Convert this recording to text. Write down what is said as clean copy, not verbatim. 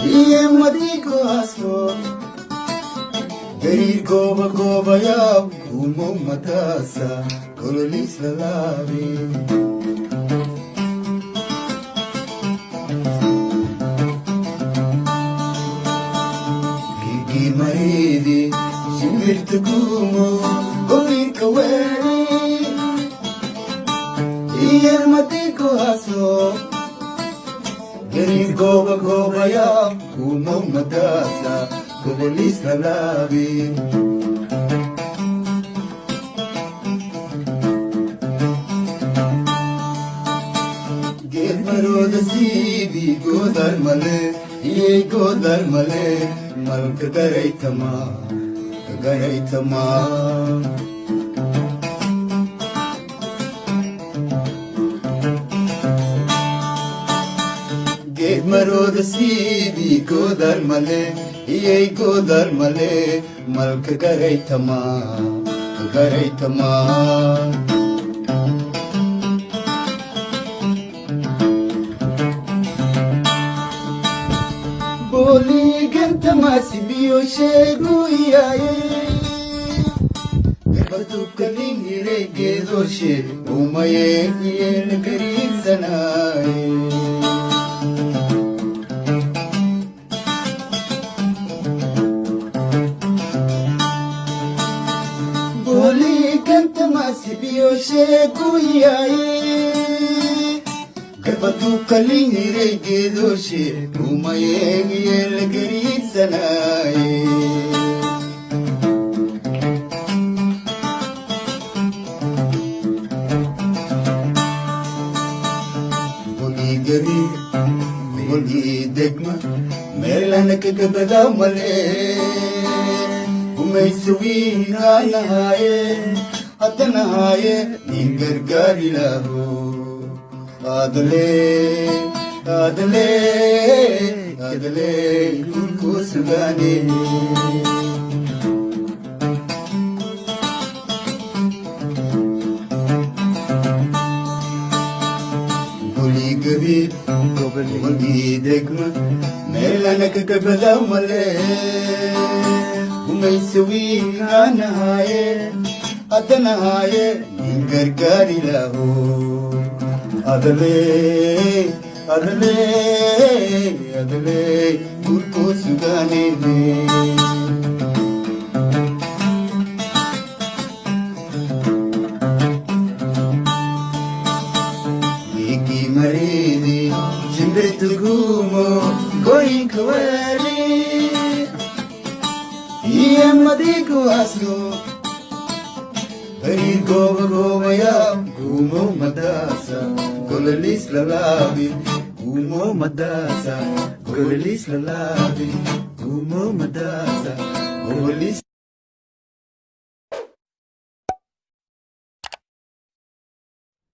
Iye madigo aso Gari goba goba ya Umo matasa Kololis lalabi Gigi maridi Shimirtu gumo Gori kaweri Iye madigo aso Gari goba goba ya Umo matasa Kololis lalabi Get maroda sibi godar male Ye godar male Mal kagaray tama Kagaray tama Get maroda sibi godar male Ye godar male Mal kagaray tama Kagaray tama Boli ganta masibiyo shegu iyaye Gabatu kalingire gedoshe Umaye yen garizanaye Boli ganta masibiyo shegu iyaye Gabatu kalingire gedoshe Umaye yen garizanaye Boli gari Boli degma Melana kagabada male Umaysuwi nahaye Atanahaye Ningar gari lahu Adale, Adale, Adale, Kurku Sugani. Guli Gabi, Guli Degma, Melana Kakabada Male, Umaysuwi Anahaye, Atanahaye, Ningar Gari Lahu. Adale, Adale, Adale, Kurko Sugane. Iki maridi, Jimbetu gumo, going kawari. Iye madigo asu, Gari goba goba ya, gumo madasa. Kololis lalabi, umo madasa. Kololis lalabi, umo madasa. Kololis